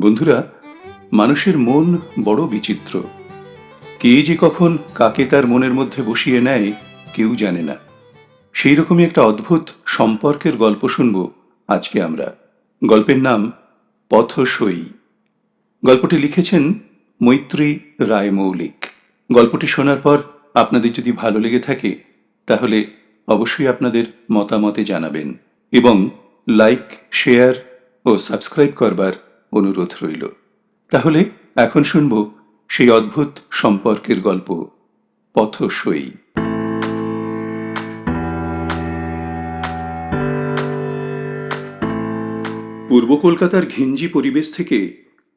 বন্ধুরা, মানুষের মন বড় বিচিত্র। কে যে কখন কাকে তার মনের মধ্যে বসিয়ে নেয় কেউ জানে না। সেই রকমই একটা অদ্ভুত সম্পর্কের গল্প শুনব আজকে আমরা। গল্পের নাম পথসই। গল্পটি লিখেছেন মৈত্রী রায় মৌলিক। গল্পটি শোনার পর আপনাদের যদি ভালো লেগে থাকে তাহলে অবশ্যই আপনাদের মতামতে জানাবেন এবং লাইক, শেয়ার ও সাবস্ক্রাইব করবার অনুরোধ রইল। তাহলে এখন শুনব সেই অদ্ভুত সম্পর্কের গল্প পথসই। পূর্ব কলকাতার ঘিঞ্জি পরিবেশ থেকে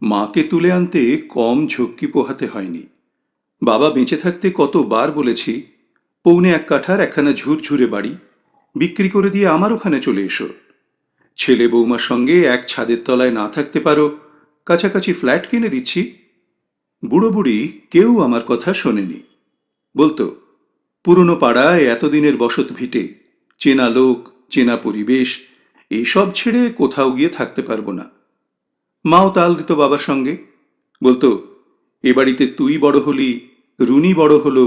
মাকে তুলে আনতে কম ঝক্কি পোহাতে হয়নি। বাবা বেঁচে থাকতে কতবার বলেছি, পৌনে 1 কাঠার একখানা ঝুরঝুরে বাড়ি বিক্রি করে দিয়ে আমার ওখানে চলে এসো। ছেলে বৌমার সঙ্গে এক ছাদের তলায় না থাকতে পারো, কাছাকাছি ফ্ল্যাট কিনে দিচ্ছি। বুড়ো বুড়ি কেউ আমার কথা শোনেনি। বলতো, পুরনো পাড়ায় এতদিনের বসত ভিটে, চেনা লোক, চেনা পরিবেশ, এইসব ছেড়ে কোথাও গিয়ে থাকতে পারবো না। মাও তাল দিত বাবার সঙ্গে। বলতো, এ বাড়িতে তুই বড় হলি, রুনি বড় হলো,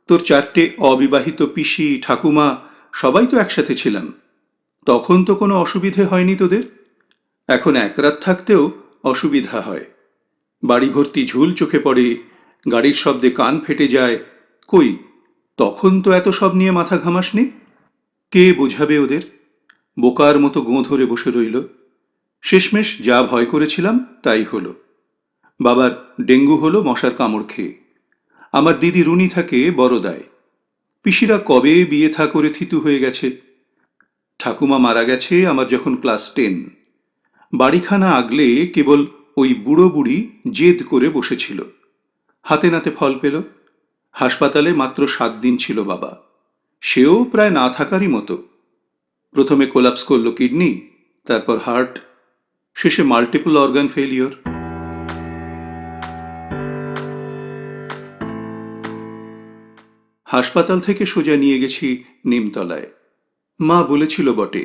তোর 4টে অবিবাহিত পিসি ঠাকুমা সবাই তো একসাথে ছিলাম, তখন তো কোনো অসুবিধে হয়নি তোদের। এখন এক রাত থাকতেও অসুবিধা হয়। বাড়ি ভর্তি ঝুল চোখে পড়ে, গাড়ির শব্দে কান ফেটে যায়। কই, তখন তো এত সব নিয়ে মাথা ঘামাসনি। কে বোঝাবে ওদের? বোকার মতো গোঁ ধরে বসে রইল। শেষমেশ যা ভয় করেছিলাম তাই হলো। বাবার ডেঙ্গু হলো মশার কামড় খেয়ে। আমার দিদি রুনি থাকে বড়দায়। পিসিরা কবে বিয়ে থা করে থিতু হয়ে গেছে। ঠাকুমা মারা গেছে আমার যখন ক্লাস 10। বাড়িখানা আগলে কেবল ওই বুড়ো বুড়ি জেদ করে বসেছিল। হাতে নাতে ফল পেল। হাসপাতালে মাত্র 7 দিন ছিল বাবা। সেও প্রায় না থাকারই মতো। প্রথমে কোলাপস করলো কিডনি, তারপর হার্ট, শেষে মাল্টিপল অর্গান ফেলিওর। হাসপাতাল থেকে সোজা নিয়ে গেছি নিমতলায়। মা বলেছিল বটে,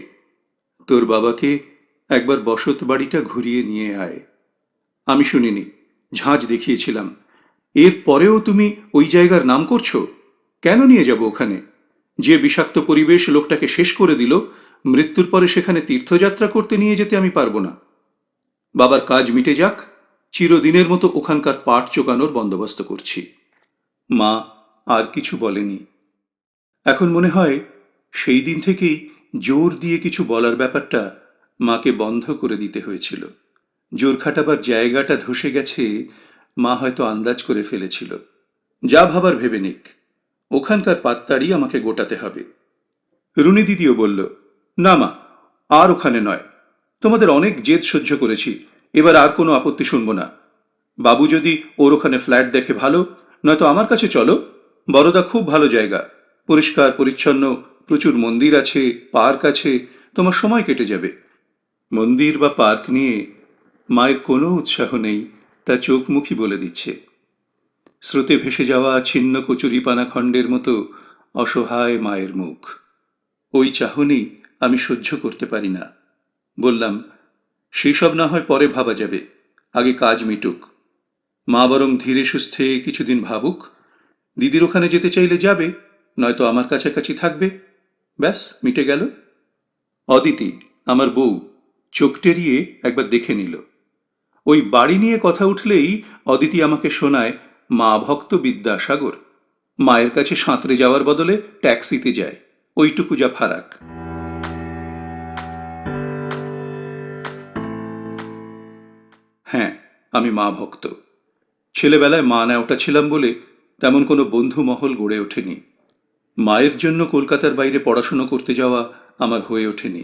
তোর বাবাকে একবার বসত বাড়িটা ঘুরিয়ে নিয়ে আয়। আমি শুনিনি, ঝাঁজ দেখিয়েছিলাম। এর পরেও তুমি ওই জায়গার নাম করছো? কেন নিয়ে যাব ওখানে? যে বিষাক্ত পরিবেশ লোকটাকে শেষ করে দিল, মৃত্যুর পরে সেখানে তীর্থযাত্রা করতে নিয়ে যেতে আমি পারবো না। বাবার কাজ মিটে যাক, চিরদিনের মতো ওখানকার পাট চোকানোর বন্দোবস্ত করছি। মা আর কিছু বলেনি। এখন মনে হয় সেই দিন থেকেই জোর দিয়ে কিছু বলার ব্যাপারটা মাকে বন্ধ করে দিতে হয়েছিল। জোর খাটাবার জায়গাটা ধসে গেছে, মা হয়তো আন্দাজ করে ফেলেছিল। যা ভাবার ভেবে নিক, ওখানকার পাত্তাড়ি আমাকে গোটাতে হবে। রুনি দিদিও বলল, না মা, আর ওখানে নয়। তোমাদের অনেক জেদ সহ্য করেছি, এবার আর কোনো আপত্তি শুনবো না। বাবু যদি ওর ওখানে ফ্ল্যাট দেখে ভালো, নয়তো আমার কাছে চলো। বরদা খুব ভালো জায়গা, পরিষ্কার পরিচ্ছন্ন, প্রচুর মন্দির আছে, পার্ক আছে, তোমার সময় কেটে যাবে। মন্দির বা পার্ক নিয়ে মায়ের কোনো উৎসাহ নেই, তা চোখমুখী বলে দিচ্ছে। স্রোতে ভেসে যাওয়া ছিন্ন কচুরিপানা খণ্ডের মতো অসহায় মায়ের মুখ। ওই চাহনি আমি সহ্য করতে পারি না। বললাম, সেসব না হয় পরে ভাবা যাবে, আগে কাজ মিটুক। মা বরং ধীরে সুস্থে কিছুদিন ভাবুক। দিদির ওখানে যেতে চাইলে যাবে, নয়তো আমার কাছাকাছি থাকবে। ব্যাস, মিটে গেল। অদিতি, আমার বউ, চোখ টেরিয়ে একবার দেখে নিল। ওই বাড়ি নিয়ে কথা উঠলেই অদিতি আমাকে শোনায় মা ভক্ত বিদ্যাসাগর। মায়ের কাছে সাঁতরে যাওয়ার বদলে ট্যাক্সিতে যায়, ওইটুকু যা ফারাক। হ্যাঁ, আমি মা ভক্ত। ছেলেবেলায় মা নেওটা ছিলাম বলে তেমন কোনো বন্ধু মহল গড়ে ওঠেনি। মায়ের জন্য কলকাতার বাইরে পড়াশুনো করতে যাওয়া আমার হয়ে ওঠেনি।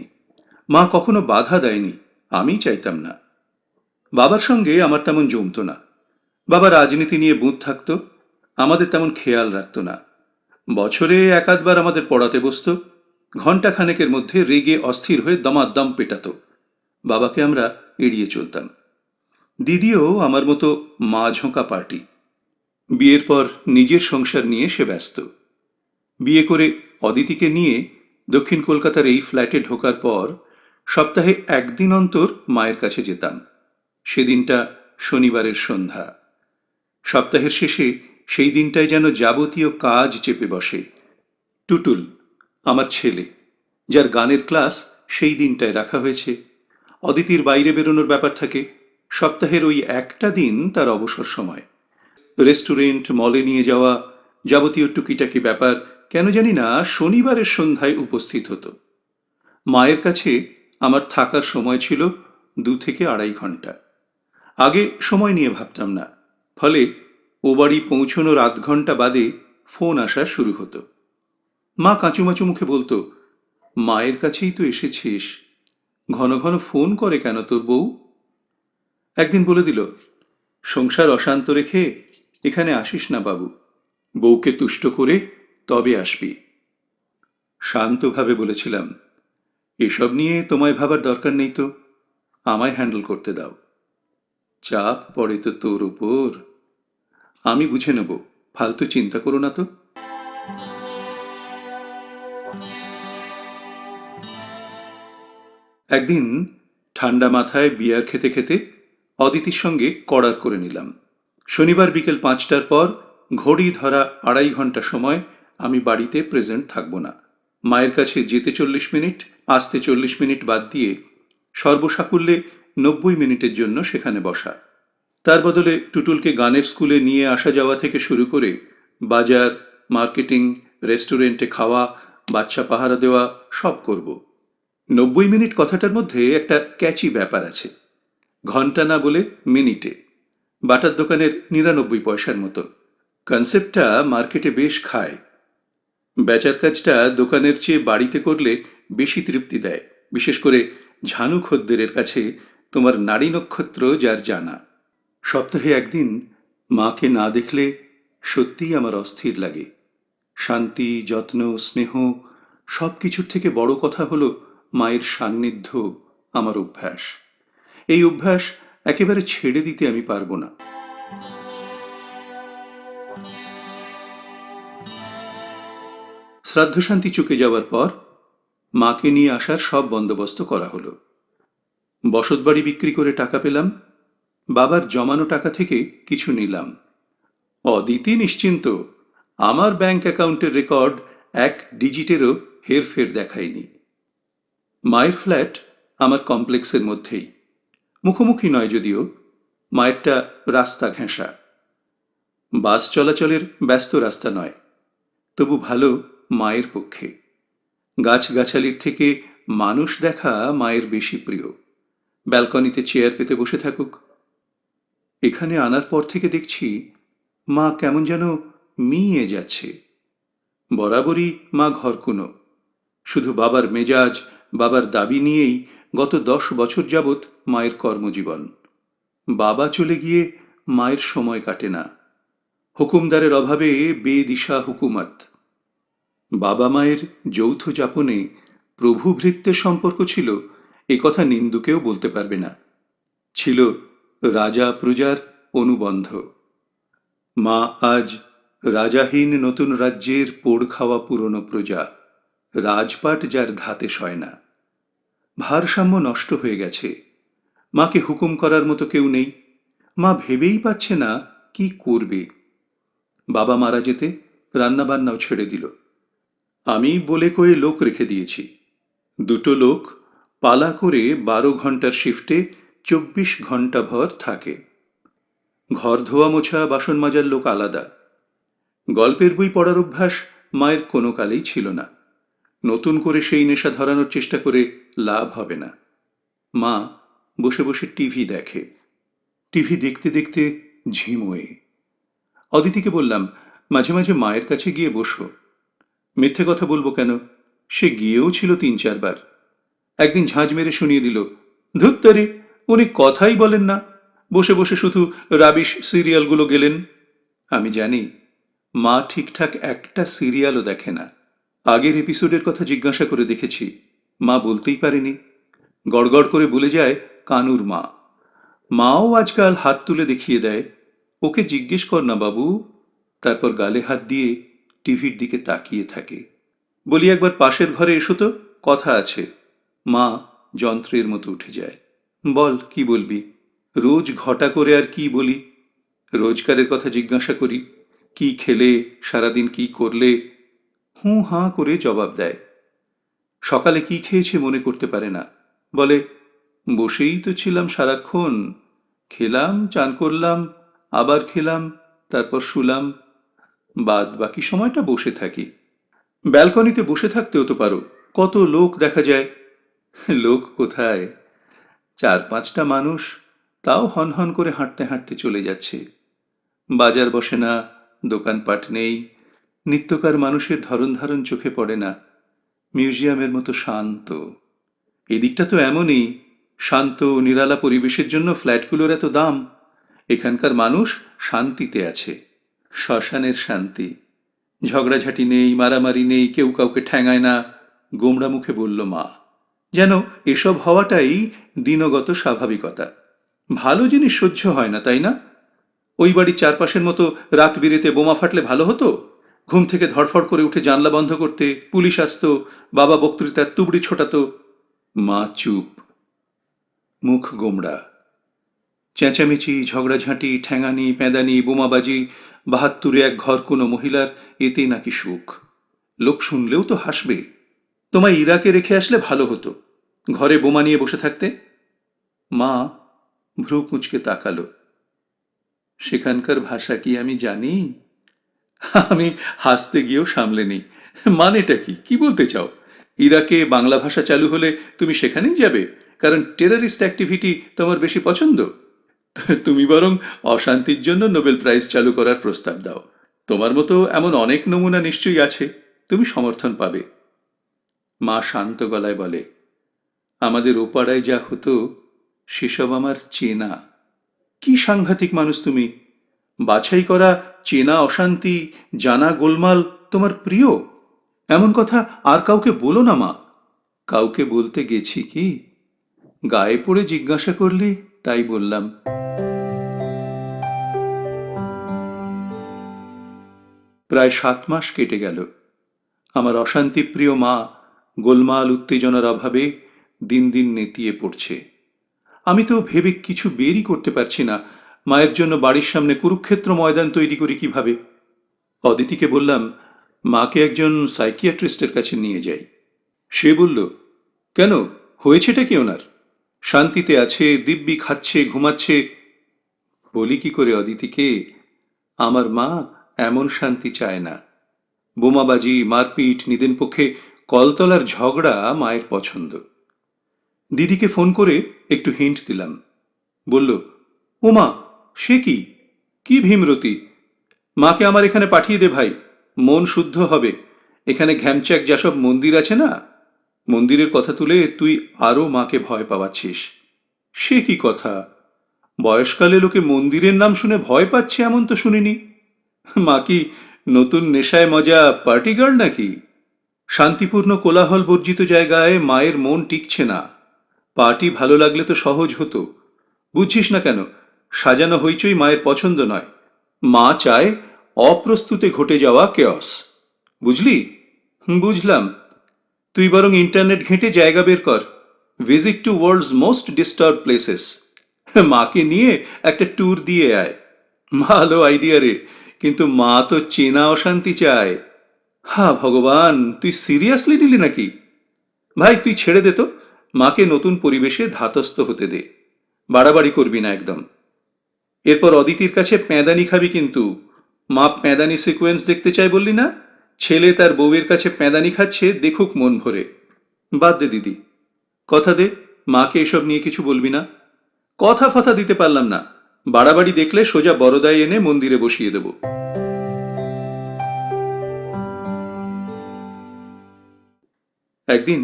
মা কখনো বাধা দেয়নি, আমি চাইতাম না। বাবার সঙ্গে আমার তেমন জমতো না। বাবা রাজনীতি নিয়ে বুঁদ থাকতো, আমাদের তেমন খেয়াল রাখতো না। বছরে এক আধবার আমাদের পড়াতে বসতো, ঘণ্টা খানেকের মধ্যে রেগে অস্থির হয়ে দমাদ্দম পেটাতো। বাবাকে আমরা এড়িয়ে চলতাম। দিদিও আমার মতো মা ঝোঁকা পার্টি। বিয়ের পর নিজের সংসার নিয়ে সে ব্যস্ত। বিয়ে করে অদিতিকে নিয়ে দক্ষিণ কলকাতার এই ফ্ল্যাটে ঢোকার পর সপ্তাহে একদিন অন্তর মায়ের কাছে যেতাম। সেদিনটা শনিবারের সন্ধ্যা। সপ্তাহের শেষে সেই দিনটায় যেন যাবতীয় কাজ চেপে বসে। টুটুল, আমার ছেলে, যার গানের ক্লাস সেই দিনটায় রাখা হয়েছে। অদিতির বাইরে বেরোনোর ব্যাপার থাকে। সপ্তাহের ওই একটা দিন তার অবসর সময়। রেস্টুরেন্ট, মলে নিয়ে যাওয়া, যাবতীয় টুকিটাকি ব্যাপার কেন জানি না শনিবারের সন্ধ্যায় উপস্থিত হতো। মায়ের কাছে আমার থাকার সময় ছিল 2 থেকে 2.5 ঘন্টা। আগে সময় নিয়ে ভাবতাম না, ফলে ও বাড়ি পৌঁছনোর আধ ঘন্টা বাদে ফোন আসা শুরু হতো। মা কাঁচুমাচু মুখে বলতো, মায়ের কাছেই তো এসেছিস, ঘন ঘন ফোন করে কেন তোর বউ? একদিন বলে দিল, সংসার অশান্ত রেখে এখানে আসিস না বাবু, বউকে তুষ্ট করে তবে আসবি। শান্তভাবে বলেছিলাম, এসব নিয়ে তোমায় ভাবার দরকার নেই তো, আমায় হ্যান্ডেল করতে দাও। চাপ পড়ে তো তোর উপর, আমি বুঝে নেব, ফালতু চিন্তা করো না তো। একদিন ঠান্ডা মাথায় বিয়ার খেতে খেতে অদিতির সঙ্গে কড়ার করে নিলাম, শনিবার বিকেল 5টার পর ঘড়ি ধরা 2.5 ঘন্টা সময় আমি বাড়িতে প্রেজেন্ট থাকব না। মায়ের কাছে যেতে 40 মিনিট, আসতে 40 মিনিট বাদ দিয়ে সর্বসাকুল্যে 90 মিনিটের জন্য সেখানে বসা। তার বদলে টুটুলকে গানের স্কুলে নিয়ে আসা যাওয়া থেকে শুরু করে বাজার, মার্কেটিং, রেস্টুরেন্টে খাওয়া, বাচ্চা পাহারা দেওয়া সব করব। 90 মিনিট কথাটার মধ্যে একটা ক্যাচি ব্যাপার আছে। ঘন্টা না বলে মিনিটে, বাটার দোকানের 99 পয়সার মতো। কনসেপ্টটা মার্কেটে বেশ খায়। বেচার কাজটা দোকানের চেয়ে বাড়িতে করলে বেশি তৃপ্তি দেয়, বিশেষ করে ঝানু খদ্দেরের কাছে তোমার নাড়ি নক্ষত্র যার জানা। সপ্তাহে একদিন মাকে না দেখলে সত্যিই আমার অস্থির লাগে। শান্তি, যত্ন, স্নেহ সব কিছুর থেকে বড় কথা হলো মায়ের সান্নিধ্য আমার অভ্যাস। এই অভ্যাস একেবারে ছেড়ে দিতে আমি পারবো না। শ্রাদ্ধশান্তি চুকে যাওয়ার পর মাকে নিয়ে আসার সব বন্দোবস্ত করা হলো। বসতবাড়ি বিক্রি করে টাকা পেলাম, বাবার জমানো টাকা থেকে কিছু নিলাম। অদিতি নিশ্চিন্ত, আমার ব্যাংক অ্যাকাউন্টের রেকর্ড 1 ডিজিটেরও হেরফের দেখায়নি। মায়ের ফ্ল্যাট আমার কমপ্লেক্সের মধ্যেই, মুখোমুখি নয় যদিও, মায়েরটা রাস্তা ঘেঁষা। বাস চলাচলের ব্যস্ত রাস্তা নয়, তবু ভালো মায়ের পক্ষে। গাছগাছালির থেকে মানুষ দেখা মায়ের বেশি প্রিয়। ব্যালকনিতে চেয়ার পেতে বসে থাকুক। এখানে আনার পর থেকে দেখছি মা কেমন যেন মিইয়ে যাচ্ছে। বরাবরই মা ঘরকুনো, শুধু বাবার মেজাজ, বাবার দাবি নিয়েই গত 10 বছর যাবৎ মায়ের কর্মজীবন। বাবা চলে গিয়ে মায়ের সময় কাটে না। হুকুমদারের অভাবে বেদিশা হুকুমত। বাবা মায়ের যৌথ যাপনে প্রভু ভৃত্যের সম্পর্ক ছিল, এ কথা নিন্দুকেও বলতে পারবে না। ছিল রাজা প্রজার অনুবন্ধ। মা আজ রাজাহীন নতুন রাজ্যের পোড় খাওয়া পুরনো প্রজা, রাজপাট যার ধাতে সয় না। ভারসাম্য নষ্ট হয়ে গেছে। মাকে হুকুম করার মতো কেউ নেই। মা ভেবেই পাচ্ছে না কি করবে। বাবা মারা যেতে রান্নাবান্নাও ছেড়ে দিল। আমি বলে কয়ে লোক রেখে দিয়েছি। 2টো লোক পালা করে 12 ঘন্টার শিফটে 24 ঘন্টা ভর থাকে। ঘর ধোয়া মোছা বাসন মাজার লোক আলাদা। গল্পের বই পড়ার অভ্যাস মায়ের কোনো কালেই ছিল না। নতুন করে সেই নেশা ধরানোর চেষ্টা করে লাভ হবে না। মা বসে বসে টিভি দেখে। টিভি দেখতে দেখতে ঝিমোয়। অদিতিকে বললাম, মাঝে মাঝে মায়ের কাছে গিয়ে বসো। মিথ্যে কথা বলবো কেন, সে গিয়েও ছিল 3-4 বার। একদিন ঝাঁঝ মেরে শুনিয়ে দিল, ধুত্তারি, উনি কথাই বলেন না, বসে বসে শুধু রাবিশ সিরিয়ালগুলো গেলেন। আমি জানি মা ঠিকঠাক একটা সিরিয়ালও দেখে না। আগের এপিসোডের কথা জিজ্ঞাসা করে দেখেছি, মা বলতেই পারেনি। গড়গড় করে বলে যায় কানুর মা। মাও আজকাল হাত তুলে দেখিয়ে দেয়, ওকে জিজ্ঞেস কর না বাবু। তারপর গালে হাত দিয়ে টিভির দিকে তাকিয়ে থাকে। বলি, একবার পাশের ঘরে এসো তো, কথা আছে। মা যন্ত্রের মতো উঠে যায়। বল, কি বলবি? রোজ ঘটা করে আর কি বলি, রোজগারের কথা জিজ্ঞাসা করি, কি খেলে, সারাদিন কি করলে, হুঁ হাঁ করে জবাব দেয়। সকালে কি খেয়েছে মনে করতে পারে না, বলে বসেই তো ছিলাম সারাক্ষণ, খেলাম, চান করলাম, আবার খেলাম, তারপর শুলাম, বাদ বাকি সময়টা বসে থাকি। ব্যালকনিতে বসে থাকতেও তো পারো, কত লোক দেখা যায়। লোক কোথায়, চার পাঁচটা মানুষ, তাও হনহন করে হাঁটতে হাঁটতে চলে যাচ্ছে। বাজার বসে না, দোকানপাট নেই, নিত্যকার মানুষের ধরন ধারণ চোখে পড়ে না। মিউজিয়ামের মতো শান্ত। এদিকটা তো এমনই, শান্ত নিরালা পরিবেশের জন্য ফ্ল্যাটগুলোর এত দাম। এখানকার মানুষ শান্তিতে আছে, শ্মশানের শান্তি। ঝগড়াঝাটি নেই, মারামারি নেই, কেউ কাউকে ঠ্যাঙায় না, গোমড়া মুখে বলল মা। যেন এসব হওয়াটাই দিনগত স্বাভাবিকতা। ভালো জিনিস সহ্য হয় না, তাই না? ওই বাড়ির চারপাশের মতো রাত বিরেতে বোমা ফাটলে ভালো হতো? ঘুম থেকে ধড়ফড় করে উঠে জানলা বন্ধ করতে, পুলিশ আসতো, বাবা বক্তৃতার তুবড়ি ছোটাতো। মা চুপ, মুখ গোমড়া। চেঁচামেচি, ঝগড়াঝাঁটি, ঠ্যাঙানি, প্যাঁদানি, বোমাবাজি, ৭২ এক ঘর কোনো মহিলার, এতে নাকি সুখ। লোক শুনলেও তো হাসবে। তোমায় ইরাকে রেখে আসলে ভালো হতো, ঘরে বোমা নিয়ে বসে থাকতে। মা ভ্রু কুঁচকে তাকালো। সেখানকার ভাষা কি আমি জানি? আমি হাসতে গিয়েও সামলে নেই। মানেটা কি, কি বলতে চাও? ইরাকে বাংলা ভাষা চালু হলে তুমি সেখানেই যাবে, কারণ টেররিস্ট অ্যাক্টিভিটি তোমার বেশি পছন্দ? তুমি বরং অশান্তির জন্য নোবেল প্রাইজ চালু করার প্রস্তাব দাও। তোমার মতো এমন অনেক নমুনা নিশ্চয়ই আছে, তুমি সমর্থন পাবে। মা শান্ত গলায় বলে, আমাদের ওপাড়ায় যা হতো সেসব আমার চেনা। কি সাংঘাতিক মানুষ তুমি! বাছাই করা চেনা অশান্তি, জানা গোলমাল তোমার প্রিয়? এমন কথা আর কাউকে বলো না মা। কাউকে বলতে গেছি কি? গায়ে পড়ে জিজ্ঞাসা করলি, তাই বললাম। প্রায় ৭ মাস কেটে গেল। আমার অশান্তিপ্রিয় মা গোলমাল উত্তেজনার অভাবে দিন দিন নেতিয়ে পড়ছে। আমি তো ভেবে কিছু বেরই করতে পারছি না, মায়ের জন্য বাড়ির সামনে কুরুক্ষেত্র ময়দান তৈরি করি কিভাবে। অদিতিকে বললাম মাকে একজন সাইকিয়াট্রিস্টের কাছে নিয়ে যাই। সে বলল, কেন, হয়েছেটা কি ওনার? শান্তিতে আছে, দিব্যি খাচ্ছে, ঘুমাচ্ছে। বলি কি করে অদিতিকে, আমার মা এমন শান্তি চায় না। বোমাবাজি, মারপিট, নিদেন পক্ষে কলতলার ঝগড়া মায়ের পছন্দ। দিদিকে ফোন করে একটু হিন্ট দিলাম। বলল, ওমা, সে কি, কি ভীমরতি! মাকে আমার এখানে পাঠিয়ে দে ভাই, মন শুদ্ধ হবে। এখানে ঘ্যামচ্যাক যেসব মন্দির আছে না, মন্দিরের কথা তুলে তুই আরো মাকে ভয় পাওয়াচ্ছিস। সে কি কথা! বয়সকালে লোকে মন্দিরের নাম শুনে ভয় পাচ্ছে এমন তো শুনিনি। মা কি নতুন নেশায় মজা পার্টি গার্ল নাকি? শান্তিপূর্ণ কোলাহল বর্জিত জায়গায় মায়ের মন টিকছে না। পার্টি ভালো লাগলে তো সহজ হতো। বুঝছিস না কেন? সাজানো হইচই মায়ের পছন্দ নয়। মা চায় অপ্রস্তুতে ঘটে যাওয়া কেয়স। বুঝলি? বুঝলাম। তুই বরং ইন্টারনেট ঘেঁটে জায়গা বের কর, visit to world's most disturb places. মাকে নিয়ে একটা ট্যুর দিয়ে আয়। ভালো আইডিয়া রে, কিন্তু মা তো চেনা অশান্তি চায়। হা ভগবান, তুই সিরিয়াসলি নিলি নাকি? ভাই তুই ছেড়ে দে তো, মাকে নতুন পরিবেশে ধাতস্থ হতে দে। বাড়াবাড়ি করবি না একদম। এরপর অদিতির কাছে প্যাঁদানি খাবি কিন্তু। মা প্যাঁদানি সিকোয়েন্স দেখতে চায় বললি না? ছেলে তার বউয়ের কাছে প্যাঁদানি খাচ্ছে, দেখুক মন ভরে। বাদ দে দিদি, কথা দে মাকে এসব নিয়ে কিছু বলবি না। কথা ফথা দিতে পারলাম না, বাড়াবাড়ি দেখলে সোজা বরদায় এনে মন্দিরে বসিয়ে দেব। একদিন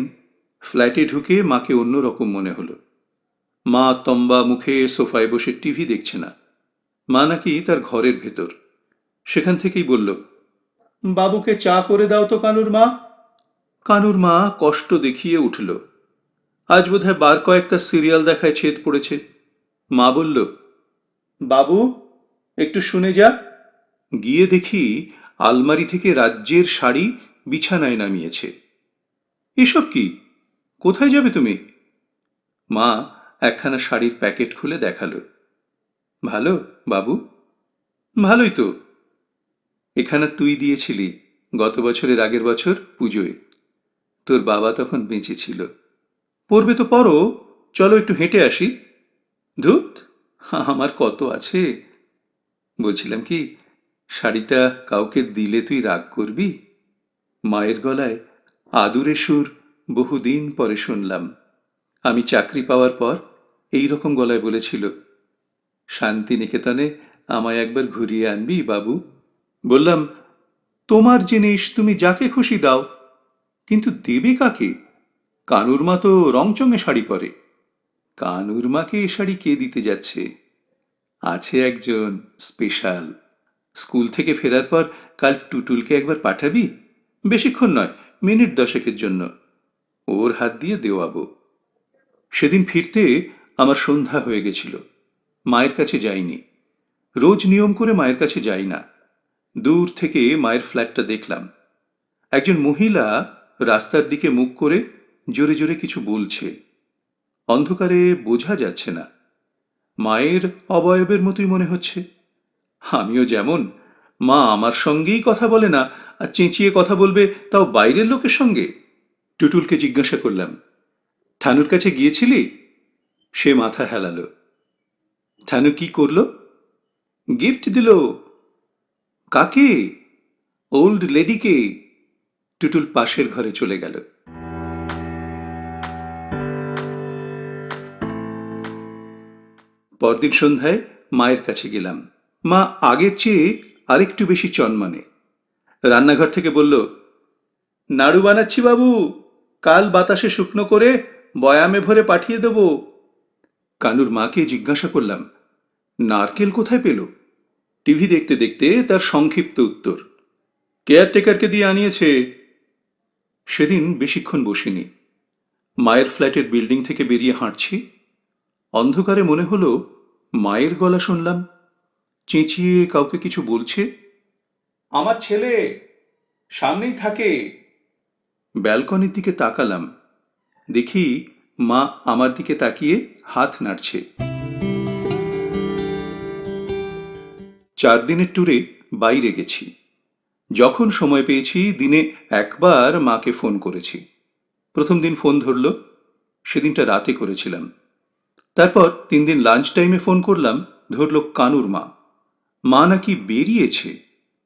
ফ্ল্যাটে ঢুকে মাকে অন্যরকম মনে হলো। মা তম্বা মুখে সোফায় বসে টিভি দেখছে না, মা নাকি তার ঘরের ভেতর। সেখান থেকেই বলল, বাবুকে চা করে দাও তো কানুর মা। কানুর মা কষ্ট দেখিয়ে উঠল। আজ বোধহয় বার কয়েকটা সিরিয়াল দেখায় ছেদ পড়েছে। মা বলল, বাবু একটু শুনে যা। গিয়ে দেখি আলমারি থেকে রাজ্যের শাড়ি বিছানায় নামিয়েছে। এসব কি, কোথায় যাবে তুমি? মা একখানা শাড়ির প্যাকেট খুলে দেখালো। ভালো বাবু? ভালোই তো। এখানে তুই দিয়েছিলি গত বছরের আগের বছর পুজোয়। তোর বাবা তখন বেঁচে ছিল। পড়বে তো পড়ো, চলো একটু হেঁটে আসি। ধুত, আমার কত আছে। বলছিলাম কি, শাড়িটা কাউকে দিলে তুই রাগ করবি? মায়ের গলায় আদুরে সুর বহুদিন পরে শুনলাম। আমি চাকরি পাওয়ার পর এই রকম গলায় বলেছিল, শান্তিনিকেতনে আমায় একবার ঘুরিয়ে আনবি বাবু? বললাম, তোমার জিনিস তুমি যাকে খুশি দাও, কিন্তু দেবে কাকে? কানুর মা তো রংচঙে শাড়ি পরে। কানুর মাকে এ শাড়ি কে দিতে যাচ্ছে? আছে একজন স্পেশাল। স্কুল থেকে ফেরার পর কাল টুটুলকে একবার পাঠাবি? বেশিক্ষণ নয়, মিনিট 10 জন্য। ওর হাত দিয়ে দেওয়াবো। সেদিন ফিরতে আমার সন্ধ্যা হয়ে গেছিল। মায়ের কাছে যাইনি। রোজ নিয়ম করে মায়ের কাছে যাই না। দূর থেকে মায়ের ফ্ল্যাটটা দেখলাম। একজন মহিলা রাস্তার দিকে মুখ করে জোরে জোরে কিছু বলছে। অন্ধকারে বোঝা যাচ্ছে না। মায়ের অবয়বের মতোই মনে হচ্ছে। আমিও যেমন, মা আমার সঙ্গেই কথা বলে না, আর চেঁচিয়ে কথা বলবে, তাও বাইরের লোকের সঙ্গে। টুটুলকে জিজ্ঞাসা করলাম, ঠানুর কাছে গিয়েছিলি? সে মাথা হেলালো। ঠানু কি করলো? গিফট দিল। কাকে? ওল্ড লেডিকে। টুটুল পাশের ঘরে চলে গেল। পরদিন সন্ধ্যায় মায়ের কাছে গেলাম। মা আগের চেয়ে আরেকটু বেশি চনমনে। রান্নাঘর থেকে বলল, নাড়ু বানাচ্ছি বাবু, কাল বাতাসে শুকনো করে বয়ামে ভরে পাঠিয়ে দেব। কানুর মাকে জিজ্ঞাসা করলাম, নারকেল কোথায় পেল? টিভি দেখতে দেখতে তার সংক্ষিপ্ত উত্তর, কেয়ারটেকারকে দিয়ে আনিয়েছে। সেদিন বেশিক্ষণ বসিনি। মায়ের ফ্ল্যাটের বিল্ডিং থেকে বেরিয়ে হাঁটছি। অন্ধকারে মনে হলো মায়ের গলা শুনলাম, চেঁচিয়ে কাউকে কিছু বলছে। আমার ছেলে সামনেই থাকে। ব্যালকনির দিকে তাকালাম। দেখি মা আমার দিকে তাকিয়ে হাত নাড়ছে। 4 দিনের ট্যুরে বাইরে গেছি। যখন সময় পেয়েছি দিনে একবার মাকে ফোন করেছি। প্রথম দিন ফোন ধরল, সেদিনটা রাতে করেছিলাম। তারপর 3 দিন লাঞ্চ টাইমে ফোন করলাম, ধরল কানুর মা। মা নাকি বেরিয়েছে,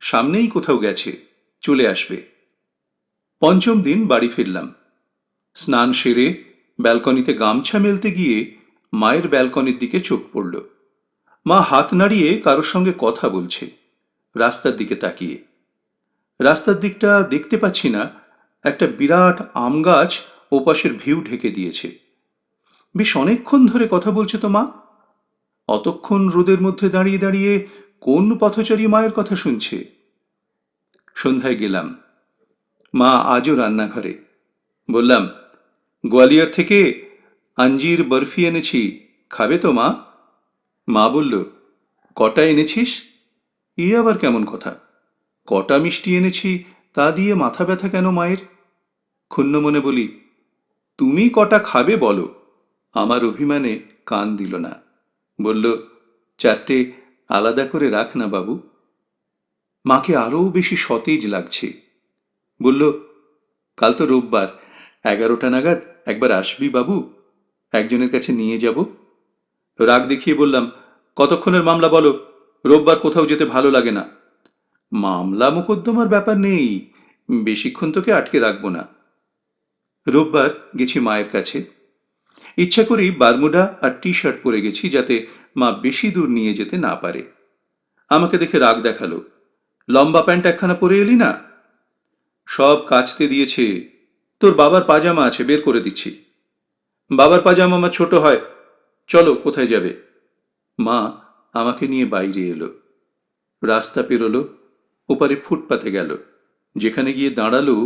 সামনেই কোথাও গেছে, চলে আসবে। পঞ্চম দিন বাড়ি ফিরলাম। স্নান সেরে ব্যালকনিতে গামছা মেলতে গিয়ে মায়ের ব্যালকনির দিকে চোখ পড়ল। মা হাত নাড়িয়ে কারোর সঙ্গে কথা বলছে, রাস্তার দিকে তাকিয়ে। রাস্তার দিকটা দেখতে পাচ্ছি না, একটা বিরাট আম গাছ ওপাশের ভিউ ঢেকে দিয়েছে। বেশ অনেকক্ষণ ধরে কথা বলছে তো মা। অতক্ষণ রোদের মধ্যে দাঁড়িয়ে দাঁড়িয়ে কোন পথচারী মায়ের কথা শুনছে? সন্ধ্যায় গেলাম। মা আজও রান্নাঘরে। বললাম, গোয়ালিয়র থেকে আঞ্জির বরফি এনেছি, খাবে তো মা? মা বলল, কটা এনেছিস? এ আবার কেমন কথা? কটা মিষ্টি এনেছি তা দিয়ে মাথা ব্যথা কেন মায়ের? ক্ষুণ্ণ মনে বলি, তুমি কটা খাবে বলো। আমার অভিমানে কান দিল না। বলল, 4টে আলাদা করে রাখ না বাবু। মাকে আরও বেশি সতেজ লাগছে। বলল, কাল তো রোববার, 11টা নাগাদ একবার আসবি বাবু, একজনের কাছে নিয়ে যাব। রাগ দেখিয়ে বললাম, কতক্ষণের মামলা বলো, রোববার কোথাও যেতে ভালো লাগে না। মামলা মোকদ্দমার ব্যাপার নেই, বেশিক্ষণ তোকে আটকে রাখবো না। রোববার গেছি মায়ের কাছে। ইচ্ছা করেই বারমুডা আর টি শার্ট পরে গেছি, যাতে মা বেশি দূর নিয়ে যেতে না পারে। আমাকে দেখে রাগ দেখালো, লম্বা প্যান্ট একখানা পরে এলি না? সব কাচতে দিয়েছে। তোর বাবার পাজামা আছে, বের করে দিচ্ছি। বাবার পাজামা আমার ছোট হয়, চলো কোথায় যাবে। মা আমাকে নিয়ে বাইরে এলো। রাস্তা পেরোলো, ওপারে ফুটপাতে গেল। যেখানে গিয়ে দাঁড়ালো,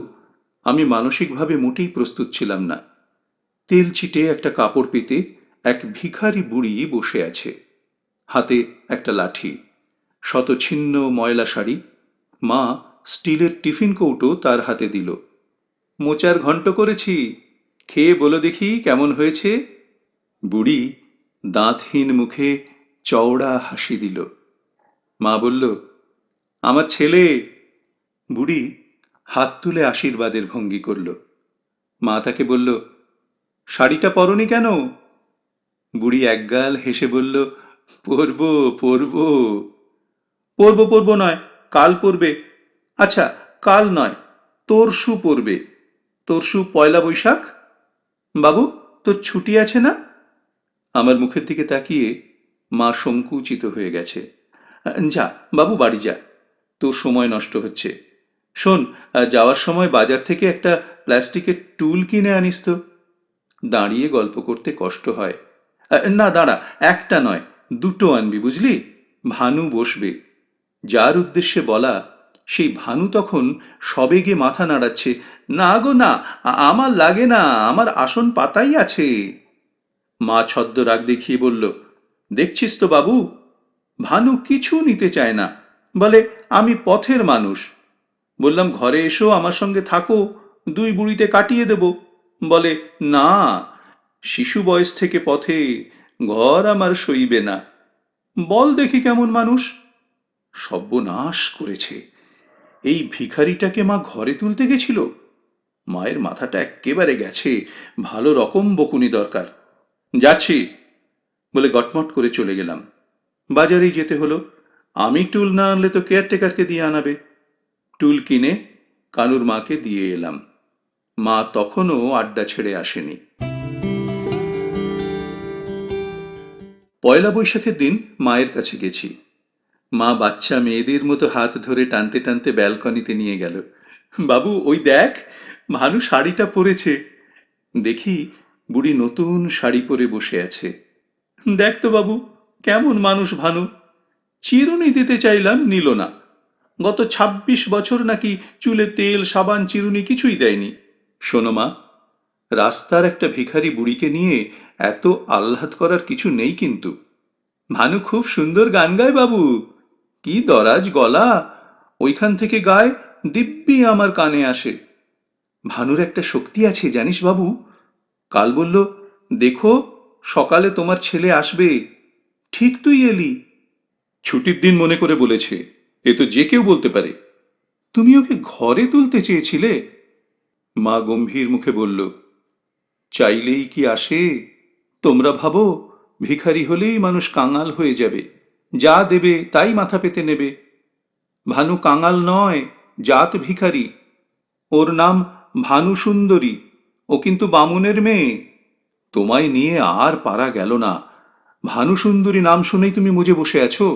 আমি মানসিকভাবে মোটেই প্রস্তুত ছিলাম না। তেল ছিটে একটা কাপড় পেতে এক ভিখারি বুড়ি বসে আছে, হাতে একটা লাঠি, শতছিন্ন ময়লা শাড়ি। মা স্টিলের টিফিন কৌটো তার হাতে দিল। মোচার ঘন্ট করেছি, খেয়ে বলো দেখি কেমন হয়েছে। বুড়ি দাঁতহীন মুখে চওড়া হাসি দিল। মা বলল, আমার ছেলে। বুড়ি হাত তুলে আশীর্বাদের ভঙ্গি করল। মা তাকে বলল, শাড়িটা পরনি কেন? বুড়ি একগাল হেসে বলল, পরবো পরবো। পরবো পরবো নয়, কাল পরবে। আচ্ছা, কাল নয়, তরশু পরবে। তরশু পয়লা বৈশাখ। বাবু, তোর ছুটি আছে না? আমার মুখের দিকে তাকিয়ে মা সংকুচিত হয়ে গেছে। যা বাবু, বাড়ি যা, তোর সময় নষ্ট হচ্ছে। শোন, যাওয়ার সময় বাজার থেকে একটা প্লাস্টিকের টুল কিনে আনিস তো। দাঁড়িয়ে গল্প করতে কষ্ট হয়। না দাঁড়া, একটা নয়, দুটো আনবি বুঝলি। ভানু বসবে। যার উদ্দেশ্যে বলা, সেই ভানু তখন সবেগে মাথা নাড়াচ্ছে। না গো না, আমার লাগে না, আমার আসন পাতাই আছে। মা ছদ্ম রাগ দেখিয়ে বলল, দেখছিস তো বাবু, ভানু কিছু নিতে চায় না। বলে, আমি পথের মানুষ। বললাম, ঘরে এসো, আমার সঙ্গে থাকো, দুই বুড়িতে কাটিয়ে দেব। বলে, না, শিশু বয়স থেকে পথে, ঘর আমার সইবে না। বল দেখি কেমন মানুষ। সর্বনাশ করেছে। এই ভিখারিটাকে মা ঘরে তুলতে গেছিল। মায়ের মাথাটা এক্কেবারে গেছে, ভালো রকম বকুনি দরকার। যাচ্ছি বলে গটমট করে চলে গেলাম। বাজারেই যেতে হলো। আমি টুল না আনলে তো কেয়ারটেকারকে দিয়ে আনাবে। টুল কিনে কানুর মাকে দিয়ে এলাম। মা তখনও আড্ডা ছেড়ে আসেনি। পয়লা বৈশাখের দিন মায়ের কাছে গেছি। মা বাচ্চা মেয়েদের মতো হাত ধরে টানতে টানতে ব্যালকনিতে নিয়ে গেল। বাবু, ওই দেখ, ভানু শাড়িটা পরেছে। দেখি বুড়ি নতুন শাড়ি পরে বসে আছে। দেখ তো বাবু, কেমন মানুষ ভানু। চিরুনি দিতে চাইলাম, নিল না। গত ২৬ বছর নাকি চুলে তেল, সাবান, চিরুনি কিছুই দেয়নি। শোনো মা, রাস্তার একটা ভিখারি বুড়িকে নিয়ে এত আহ্লাদ করার কিছু নেই কিন্তু। ভানু খুব সুন্দর গান গায় বাবু। কি দরাজ গলা, ওইখান থেকে গায়, দিব্যি আমার কানে আসে। ভানুর একটা শক্তি আছে জানিস বাবু। কাল বলল, দেখো, সকালে তোমার ছেলে আসবে। ঠিক তুই এলি। ছুটির দিন মনে করে বলেছে, এ তো যে কেউ বলতে পারে। তুমি ওকে ঘরে তুলতে চেয়েছিলে? মা গম্ভীর মুখে বলল, চাইলেই কি আসে? তোমরা ভাবো ভিখারি হলেই মানুষ কাঙাল হয়ে যাবে, যা দেবে তাই মাথা পেতে নেবে। ভানু কাঙাল নয়, জাত ভিখারি। ওর নাম ভানু সুন্দরী। ও কিন্তু বামুনের মেয়ে। তোমায় নিয়ে আর পারা গেল না। ভানু সুন্দরী নাম শুনেই তুমি মুজে বসে আছো।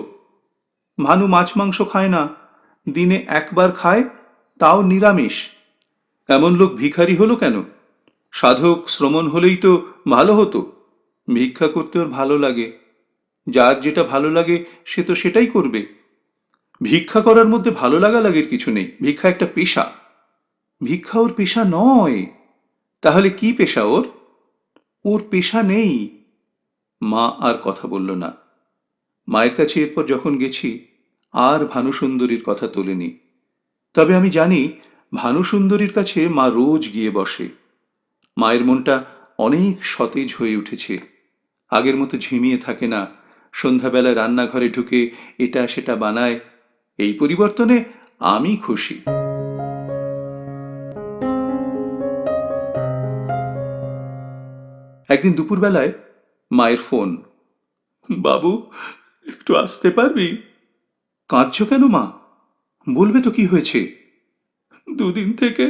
ভানু মাছ মাংস খায় না, দিনে একবার খায়, তাও নিরামিষ। এমন লোক ভিখারি হলো কেন? সাধক শ্রমণ হলেই তো ভালো হতো। ভিক্ষা করতে ওর ভালো লাগে। যার যেটা ভালো লাগে সে তো সেটাই করবে। ভিক্ষা করার মধ্যে ভালো লাগা লাগের কিছু নেই। ভিক্ষা একটা পেশা। ভিক্ষা ওর পেশা নয়। তাহলে কি পেশা ওর? ওর পেশা নেই। মা আর কথা বলল না। মায়ের কাছে এরপর যখন গেছি, আর ভানুসুন্দরীর কথা তোলেনি। তবে আমি জানি ভানুসুন্দরীর কাছে মা রোজ গিয়ে বসে। মায়ের মনটা অনেক সতেজ হয়ে উঠেছে। আগের মতো ঝিমিয়ে থাকে না। সন্ধ্যাবেলায় রান্নাঘরে ঢুকে এটা সেটা বানায়। এই পরিবর্তনে আমি খুশি। একদিন দুপুরবেলায় মায়ের ফোন। বাবু, একটু আসতে পারবি? কাঁদছো কেন মা? বলবে তো কি হয়েছে। দুদিন থেকে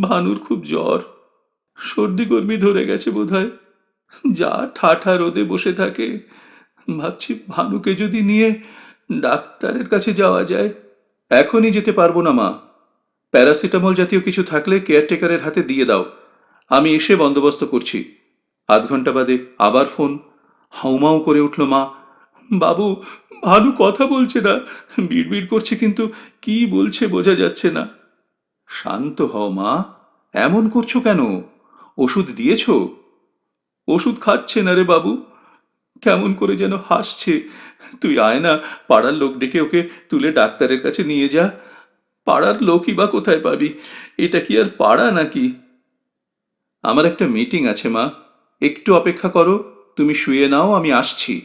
ভানুর খুব জ্বর, সর্দি গর্মি ধরে গেছে বোধহয়। যা ঠাঠা রোদে বসে থাকে। ভাবছি ভানুকে যদি নিয়ে ডাক্তারের কাছে যাওয়া যায়। এখনই যেতে পারবো না মা। প্যারাসিটামল জাতীয় কিছু থাকলে কেয়ারটেকারের হাতে দিয়ে দাও। আমি এসে বন্দোবস্ত করছি। আধ ঘন্টা বাদে আবার ফোন। হাউমাউ করে উঠল মা। বাবু, ভানু কথা বলছে না, বিড়বিড় করছে, কিন্তু কি বলছে বোঝা যাচ্ছে না। শান্ত হও মা, এমন করছো কেন? ওষুধ দিয়েছো? ওষুধ খাচ্ছে না রে বাবু, কেমন করে যেন হাসছে। তুই আয় না, পাড়ার লোক ডেকে ওকে তুলে ডাক্তারের কাছে নিয়ে যা। পাড়ার লোকই বা কোথায় পাবি? এটা কি আর পাড়া নাকি? আমার একটা মিটিং আছে মা, একটু অপেক্ষা করো। তুমি শুয়ে নাও, আমি আসছি।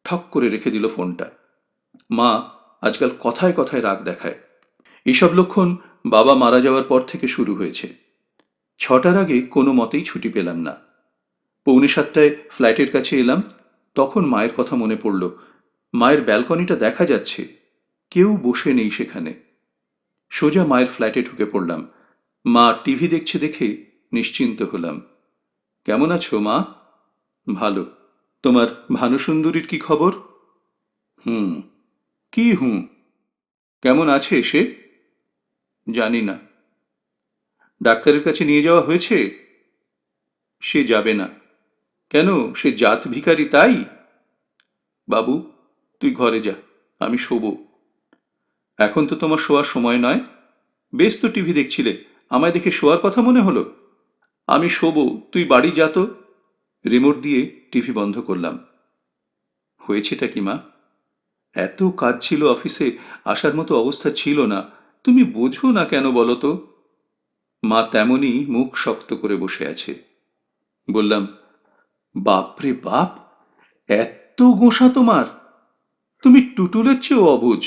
ঠক করে রেখে দিল ফোনটা। মা আজকাল কথায় কথায় রাগ দেখায়। এইসব লক্ষণ বাবা মারা যাওয়ার পর থেকে শুরু হয়েছে। 6টার আগে কোনো মতেই ছুটি পেলাম না। 6:45টায় ফ্ল্যাটের কাছে এলাম। তখন মায়ের কথা মনে পড়ল। মায়ের ব্যালকনিটা দেখা যাচ্ছে, কেউ বসে নেই সেখানে। সোজা মায়ের ফ্ল্যাটে ঢুকে পড়লাম। মা টিভি দেখছে দেখে নিশ্চিন্ত হলাম। কেমন আছো মা? ভালো। তোমার ভানুসুন্দরীর কি খবর? হুম। কি হুঁ? কেমন আছে সে? জানি না। ডাক্তারের কাছে নিয়ে যাওয়া হয়েছে? সে যাবে না। কেন, সে জাত ভিখারি তাই? বাবু, তুই ঘরে যা, আমি শোবো। এখন তো তোমার শোয়ার সময় নয়। বেশ তো টিভি দেখছিলে, আমায় দেখে শোয়ার কথা মনে হলো? আমি শোবো, তুই বাড়ি যা তো। রিমোট দিয়ে টিভি বন্ধ করলাম। হয়েছেটা কি মা? এত কাজ ছিল অফিসে, আসার মতো অবস্থা ছিল না। তুমি বোঝো না কেন বলো তো? মা তেমনই মুখ শক্ত করে বসে আছে। বললাম, বাপরে বাপ, এত গোঁসা তোমার! তুমি টুটুলের চেয়েও অবুঝ।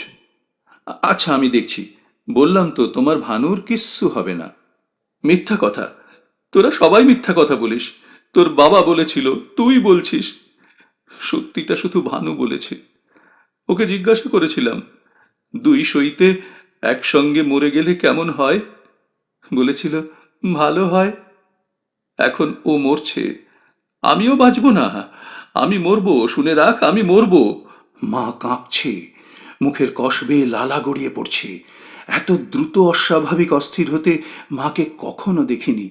আচ্ছা, আমি দেখছি। বললাম তো তোমার ভানুর কিচ্ছু হবে না। মিথ্যা কথা। তোরা সবাই মিথ্যা কথা বলিস। তোর বাবা বলেছিল, তুই বলছিস। সত্যিটা শুধু ভানু বলেছে। ওকে জিজ্ঞাসা করেছিলাম, দুই সইতে একসঙ্গে মরে গেলে কেমন হয়? বলেছিল, ভালো হয়। এখন ও মরছে, আমিও বাঁচব না। আমি মরবো, শুনে রাখ, আমি মরবো। মা কাঁপছে, মুখের কসবে লালা গড়িয়ে পড়ছে। এত দ্রুত অস্বাভাবিক অস্থির হতে মাকে কখনো দেখিনি।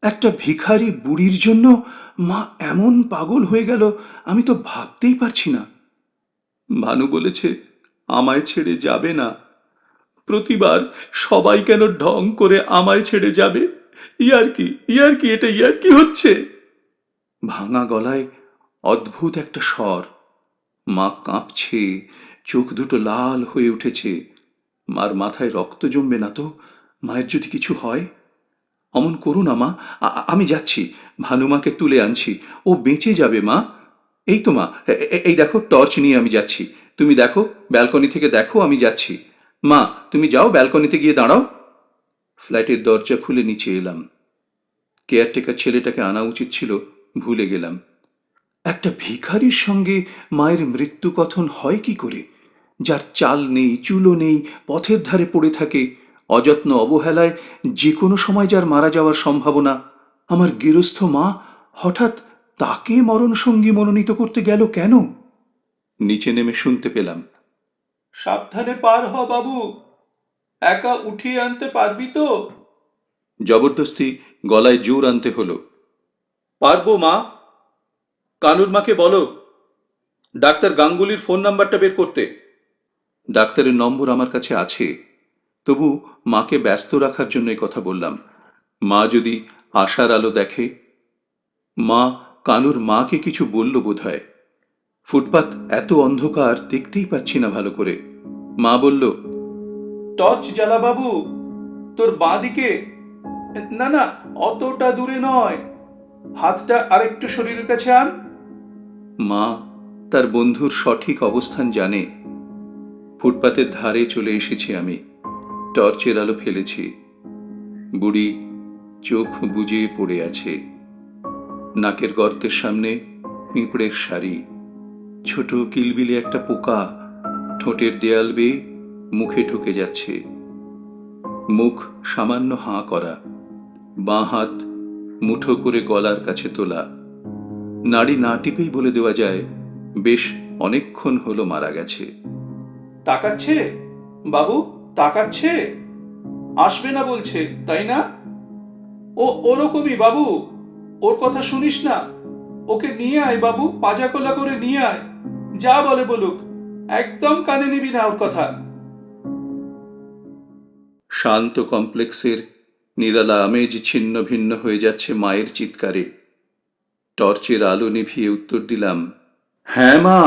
একটা ভিখারি বুড়ির জন্য মা এমন পাগল হয়ে গেল, আমি তো ভাবতেই পারছি না। ভানু বলেছে আমায় ছেড়ে যাবে না। প্রতিবার সবাই কেন ঢং করে আমায় ছেড়ে যাবে? ইয়ার্কি, ইয়ার্কি, এটা ইয়ার্কি হচ্ছে। ভাঙা গলায় অদ্ভুত একটা স্বর। মা কাঁপছে, চোখ দুটো লাল হয়ে উঠেছে। মার মাথায় রক্ত জমবে না তো? মায়ের যদি কিছু হয়? অমন করো না মা, আমি যাচ্ছি, ভানুমাকে তুলে আনছি। ও বেঁচে যাবে মা। এই তো মা, এই দেখো টর্চ নিয়ে আমি যাচ্ছি। তুমি দেখো, ব্যালকনি থেকে দেখো, আমি যাচ্ছি। মা, তুমি যাও, ব্যালকনিতে গিয়ে দাঁড়াও। ফ্ল্যাটের দরজা খুলে নিচে এলাম। কেয়ারটেকার ছেলেটাকে আনা উচিত ছিল, ভুলে গেলাম। একটা ভিখারির সঙ্গে মায়ের মৃত্যু কথন হয় কি করে? যার চাল নেই, চুলো নেই, পথের ধারে পড়ে থাকে, অযত্ন অবহেলায় যে কোনো সময় যার মারা যাওয়ার সম্ভাবনা। আমার গেরস্থ মা হঠাৎ তাকে মরণসঙ্গী মনোনীত করতে গেল কেন? নিচে নেমে শুনতে পেলাম, সাবধানে পার হ বাবু, একা উঠিয়ে আনতে পারবি তো? জবরদস্তি গলায় জোর আনতে হলো। পারবো মা। কানুর মাকে বলো ডাক্তার গাঙ্গুলির ফোন নাম্বারটা বের করতে। ডাক্তারের নম্বর আমার কাছে আছে, তবু মাকে ব্যস্ত রাখার জন্যই কথা বললাম। মা যদি আশার আলো দেখে। মা কানুর মাকে কিছু বলল বোধহয়। ফুটপাত এত অন্ধকার, দেখতেই পাচ্ছি না ভালো করে। মা বলল, টর্চ জ্বালা বাবু, তোর বাঁ দিকে। না না, অতটা দূরে নয়, হাতটা আরেকটু শরীরের কাছে আন। মা তার বন্ধুর সঠিক অবস্থান জানে। ফুটপাতের ধারে চলে এসেছি আমি, টর্চের আলো ফেলেছি। বুড়ি চোখ বুজে পড়ে আছে। নাকের গর্তের সামনে পিঁপড়ের সারি। ছোট কিলবিলে একটা পোকা ঠোঁটের দেয়াল বেয়ে মুখে ঢুকে যাচ্ছে। মুখ সামান্য হাঁ করা, বাঁ হাত মুঠো করে গলার কাছে তোলা। নাড়ি না টিপেই বলে দেওয়া যায় বেশ অনেকক্ষণ হলো মারা গেছে। তাকাচ্ছে বাবু, তাকাচ্ছে। আসবে না বলছে, তাই না? ও ওরকমই বাবু, ওর কথা শুনিস না। ওকে নিয়ে আয় বাবু, পাজাকোলা করে নিয়ে আয়। যা বলে বলুক, একদম কানে নিবি না ওর কথা। শান্ত কমপ্লেক্সের নিরালা আমেজ ছিন্ন ভিন্ন হয়ে যাচ্ছে মায়ের চিৎকারে। টর্চের আলো নিভিয়ে উত্তর দিলাম, হ্যাঁ মা।